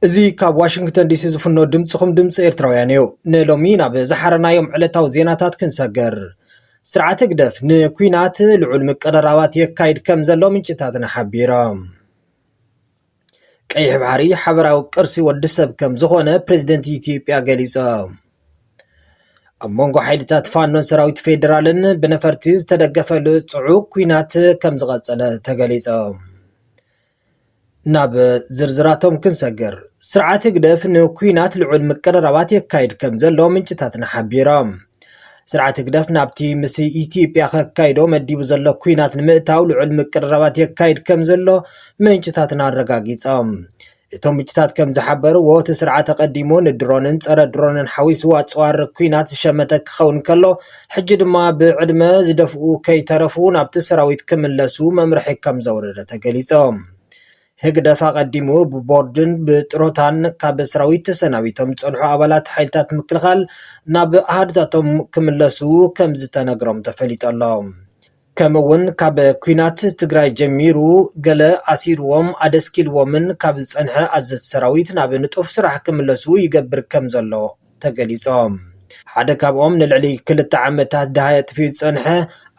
እዚ ካብ ዋሽንግተን ዲሲ ዝፍኖ ድምጽኹም ድምጽ ኤርትራውያን እዩ ንሎሚ ናብ ዝሓረናዮም ዕለታዊ ዜናታት ክንሰገር ስርዓተ ግደፍ ንኩናት ልዑል ምቅርራባት የካይድ ከም ዘሎ ምንጭታትና ሓቢሮም ቀይሕ ባሕሪ ሓበራዊ ቅርሲ ወዲ ሰብ ከም ዝኾነ ፕሬዝደንት ኢትዮጵያ ገሊጾም ኣብ መንጎ ሓይልታት ፋኖን ሰራዊት ፌደራልን ብነፈርቲ ዝተደገፈሉ ጽዑቕ ኩናት ከም ዝቐጸለ ተገሊጾም ናብ ዝርዝራቶም ክንሰገር ስርዓተ ግደፍ ንኩናት ልዑል ምቅርራባት የካይድ ከም ዘሎ ምንጭታትና ሓቢሮም ስርዓተ ግደፍ ናብቲ ምስ ኢትዮጵያ ከካይዶ መዲቡ ዘሎ ኩናት ንምእታው ልዑል ምቅርራባት የካይድ ከም ዘሎ ምንጭታትና አረጋጊጾም እቶም ምንጭታት ከም ዝሓበሩ ወቲ ስርዓተ ቀዲሙ ንድሮንን ጸረ ድሮንን ሓዊሱ ኣጽዋር ኩናት ዝሸመተ ክኸውን ከሎ ሕጂ ድማ ብዕድመ ዝደፍኡ ከይተረፉ ናብቲ ሰራዊት ክምለሱ መምርሒ ከም ዘውረደ ተገሊጾም ህግደፍ ቀዲሙ ብቦርድን ብጥሮታን ካብ ሰራዊት ተሰናቢቶም ጸንሑ ኣባላት ሓይልታት ምክልኻል ናብ ኣሃድታቶም ክምለሱ ከም ዝተነግሮም ተፈሊጦሎም ከምውን ካብ ኩናት ትግራይ ጀሚሩ ገለ ኣሲርዎም ኣደስኪልዎምን ካብ ዝጸንሐ ኣዘት ሰራዊት ናብ ንጡፍ ስራሕ ክምለሱ ይገብር ከም ዘሎ ተገሊጾም ሓደ ካብኦም ንልዕሊ 2 ዓመታት ዳሃየ ጥፊኡ ጸንሐ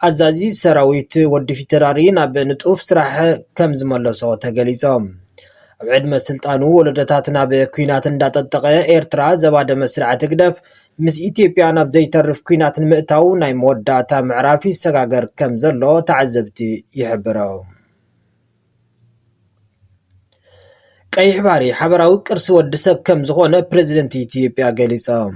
ኣዛዚ ሰራዊት ወዲ ፊተራሪ ናብ ንጡፍ ስራሕ ከም ዝመለሶ ተገሊጾም ኣብ ዕድመ ስልጣኑ ወለደታት ናብ ኩናት እንዳጠጠቀ ኤርትራ ዘባደመ ስርዓተ ግደፍ ምስ ኢትዮጵያ ናብ ዘይተርፍ ኩናት ንምእታው ናይ መወዳእታ ምዕራፍ ይሰጋገር ከም ዘሎ ተዓዘብቲ ይሕብረው ቀይሕ ባሕሪ ሓበራዊ ቅርሲ ወዲ ሰብ ከም ዝኾነ ፕሬዝደንት ኢትዮጵያ ገሊጾም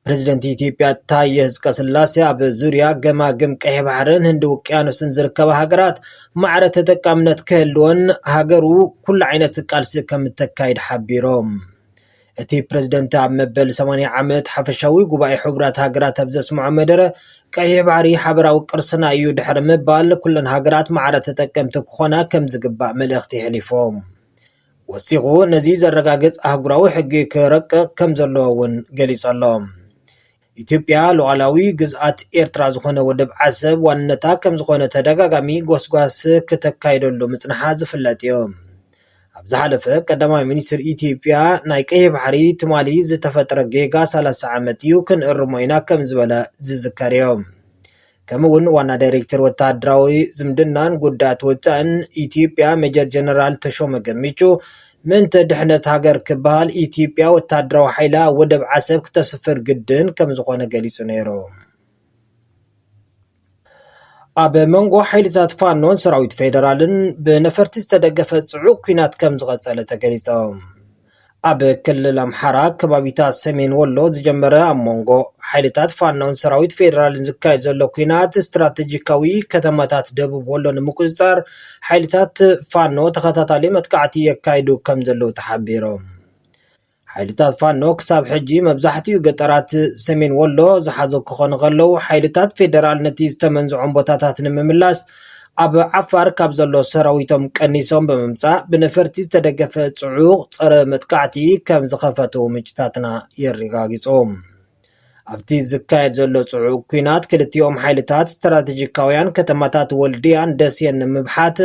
ፕሬዝደንት ኢትዮጵያ ታዬ አጽቀሥላሴ ኣብ ዙርያ ገማግም ቀይሕ ባሕርን ህንዲ ውቅያኖስን ዝርከባ ሃገራት ማዕረ ተጠቃምነት ክህልወን ሃገሩ ኩሉ ዓይነት ቃልሲ ከም ተካይድ ሓቢሮም እቲ ፕሬዝደንት ኣብ መበል 80 ዓመት ሓፈሻዊ ጉባኤ ሕቡራት ሃገራት ኣብ ዘስምዖ መደረ ቀይሕ ባሕሪ ሓበራዊ ቅርስና እዩ ድሕሪ ምባል ኩለን ሃገራት ማዕረ ተጠቀምቲ ክኾና ከም ዝግባእ መልእኽቲ ሕሊፎም ወሲኹ ነዚ ዘረጋግጽ ኣህጉራዊ ሕጊ ክረቅቕ ከም ዘለዎ እውን ገሊጾሎም ኢትዮጵያ ሉዓላዊ ግዝኣት ኤርትራ ዝኾነ ወደብ ዓሰብ ዋንነታ ከም ዝኾነ ተደጋጋሚ ጎስጓስ ከተካይደሉ ምጽናሓ ዝፍለጥ እዩ ኣብ ዝሓለፈ ቀዳማይ ሚኒስትር ኢትዮጵያ ናይ ቀይሕ ባሕሪ ትማሊ ዝተፈጠረ ጌጋ 30 ዓመት እዩ ክንእርሞ ኢና ከም ዝበለ ዝዝከር እዩ ከምውን ዋና ዳይሬክተር ወታደራዊ ዝምድናን ጉዳያት ወፃእን ኢትዮጵያ ሜጀር ጀነራል ተሾመ ገሚቹ ምንተ ድሕነት ሃገር ክበሃል ኢትዮጵያ ወታደራዊ ሓይላ ወደብ ዓሰብ ክተስፍር ግድን ከም ዝኾነ ገሊጹ ነይሩ ኣብ መንጎ ሓይልታት ፋኖን ሰራዊት ፌደራልን ብነፈርቲ ዝተደገፈ ጽዑቕ ኩናት ከም ዝቐጸለ ተገሊጾም ኣብ ክልል ኣምሓራ ከባቢታት ሰሜን ወሎ ዝጀመረ ኣብ መንጎ ሓይልታት ፋኖን ሰራዊት ፌደራልን ዝካየድ ዘሎ ኩናት ስትራቴጂካዊ ከተማታት ደቡብ ወሎ ንምቁጽጻር ሓይልታት ፋኖ ተኸታታሊ መጥቃዕቲ የካይዱ ከም ዘለው ተሓቢሮም ሓይልታት ፋኖ ክሳብ ሕጂ መብዛሕትኡ ገጠራት ሰሜን ወሎ ዝሓዙ ክኾኑ ከለው ሓይልታት ፌደራል ነቲ ዝተመንዝዖም ቦታታት ንምምላስ ኣብ ዓፋር ካብ ዘሎ ሰራዊቶም ቀኒሶም በመምጻእ ብነፈርቲ ዝተደገፈ ጽዑቕ ጸረ መጥቃዕቲ ከም ዝኸፈቱ ምንጭታትና የረጋግጾም ኣብቲ ዝካየድ ዘሎ ጽዑቕ ኩናት ክልቲኦም ሓይልታት ስትራቴጂካውያን ከተማታት ወልድያን ደስየን ንምብሓት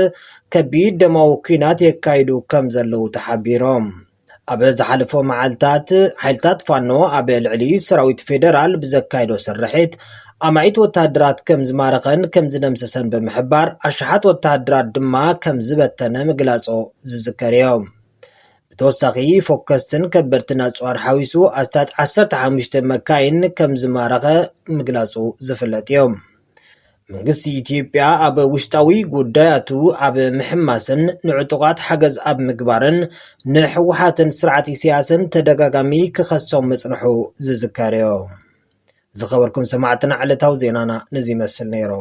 ከቢድ ደማዊ ኩናት የካይዱ ከም ዘለው ተሓቢሮም ኣብ ዝሓለፈ መዓልታት ሓይልታት ፋኖ ኣብ ልዕሊ ሰራዊት ፌደራል ብዘካይዶ ስርሒት ኣማዒት ወታደራት ከም ዝማረኸን ከም ዝደምሰሰን ብምሕባር ኣሽሓት ወታደራት ድማ ከም ዝበተነ ምግላጾ ዝዝከር እዩ ብተወሳኺ ፎከስን ከበድትን ኣጽዋር ሓዊሱ ኣስታት 15 መካይን ከም ዝማረኸ ምግላጹ ዝፍለጥ እዩ መንግስቲ ኢትዮጵያ ኣብ ውሽጣዊ ጉዳያቱ ኣብ ምሕማስን ንዕጡቓት ሓገዝ ኣብ ምግባርን ንሕወሓትን ስርዓት ኢሳያስን ተደጋጋሚ ክኸሶም መጽንሑ ዝዝከር እዩ ዝኸበርኩም ሰማዕትና ዕለታዊ ዜናና ነዚ መስል ነይሩ